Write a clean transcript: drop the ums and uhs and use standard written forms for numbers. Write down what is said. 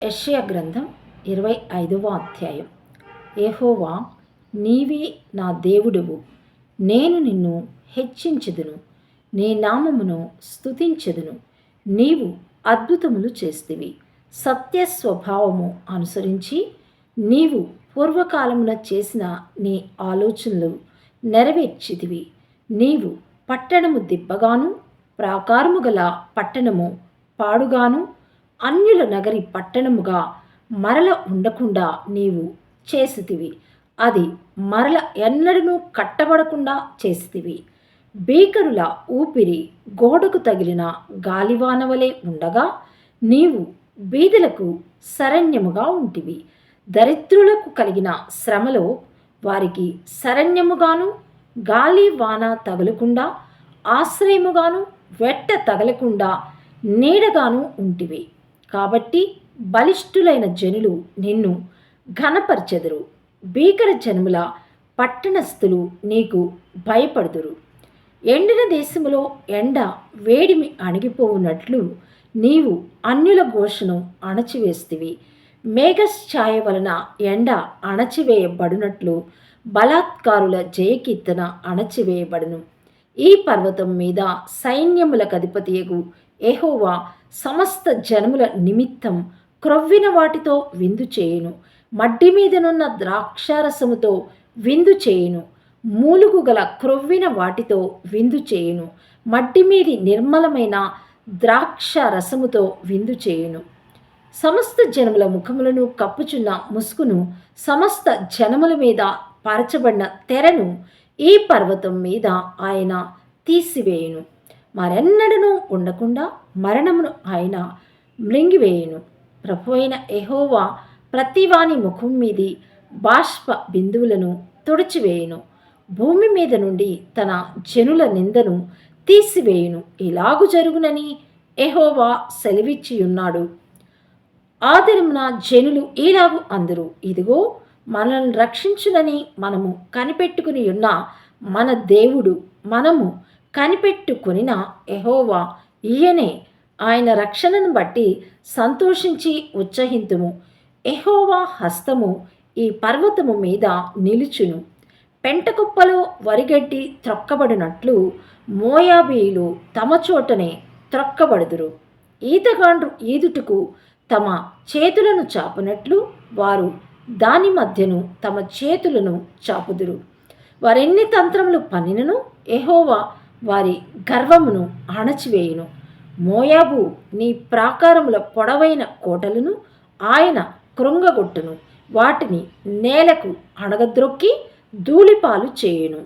యెషయా గ్రంథం 25వ అధ్యాయం. యెహోవా, నీవే నా దేవుడవు, నేను నిన్ను హెచ్చించెదను, నీ నామమును స్తుతించెదను. నీవు అద్భుతములు చేస్తివి, సత్య స్వభావము అనుసరించి నీవు పూర్వకాలమున చేసిన నీ ఆలోచనలు నెరవేర్చితివి. నీవు పట్టణము దిబ్బగాను, ప్రాకారము గల పట్టణము పాడుగాను, అన్యుల నగరి పట్టణముగా మరల ఉండకుండా నీవు చేసితివి. అది మరల ఎన్నడూ కట్టబడకుండా చేసితివి. భీకరుల ఊపిరి గోడకు తగిలిన గాలివాన వలె ఉండగా నీవు బీదలకు శరణ్యముగా ఉంటివి. దరిద్రులకు కలిగిన శ్రమలో వారికి శరణ్యముగాను, గాలి వాన తగలకుండా ఆశ్రయముగాను, వెట్ట తగలకుండా నీడగాను ఉంటివి. కాబట్టి బలిష్ఠులైన జనులు నిన్ను ఘనపరచెదరు, భీకర జనముల పట్టణస్థులు నీకు భయపడుదురు. ఎండిన దేశములో ఎండ వేడిమి అణిగిపోవునట్లు నీవు అన్యుల ఘోషను అణచివేస్తివి. మేఘఛాయ వలన ఎండ అణచివేయబడినట్లు బలాత్కారుల జయకీర్తన అణచివేయబడును. ఈ పర్వతం మీద సైన్యములకు అధిపతియగు యెహోవా సమస్త జనముల నిమిత్తం క్రొవ్విన వాటితో విందు చేయును. మడ్డి మీదనున్న ద్రాక్షారసముతో విందు చేయును. మూలుగు గల క్రొవ్విన వాటితో విందు చేయును. మడ్డి మీది నిర్మలమైన ద్రాక్షారసముతో విందు చేయును. సమస్త జనముల ముఖములను కప్పుచున్న ముసుగును, సమస్త జనముల మీద పరచబడిన తెరను ఈ పర్వతం మీద ఆయన తీసివేయును. మరెన్నడూ ఉండకుండా మరణమును ఆయన మృంగివేయును. ప్రభు అయిన యెహోవా ప్రతివాని ముఖం మీది బాష్ప బిందువులను తుడిచివేయును. భూమి మీద నుండి తన జనుల నిందను తీసివేయును. ఇలాగు జరుగునని యెహోవా సెలవిచ్చియున్నాడు. ఆ దినమున జనులు ఈలాగు అందరు, ఇదిగో మనల్ని రక్షించునని మనము కనిపెట్టుకుని ఉన్న మన దేవుడు, మనము కనిపెట్టుకొనిన యెహోవా ఈయనే. ఆయన రక్షణను బట్టి సంతోషించి ఉత్సహింతుము. యెహోవా హస్తము ఈ పర్వతము మీద నిలుచును. పెంటకుప్పలో వరిగడ్డి త్రొక్కబడినట్లు మోయాబీయులు తమ చోటనే త్రొక్కబడుదురు. ఈతగాండ్రు ఈదుటకు తమ చేతులను చాపునట్లు వారు దాని మధ్యను తమ చేతులను చాపుదురు. వారెన్ని తంత్రములు పన్నినను యెహోవా వారి గర్వమును అణచివేయును. మోయాబు నీ ప్రాకారముల పొడవైన కోటలను ఆయన కృంగగొట్టును. వాటిని నేలకు అణగద్రొక్కి ధూళిపాలు చేయును.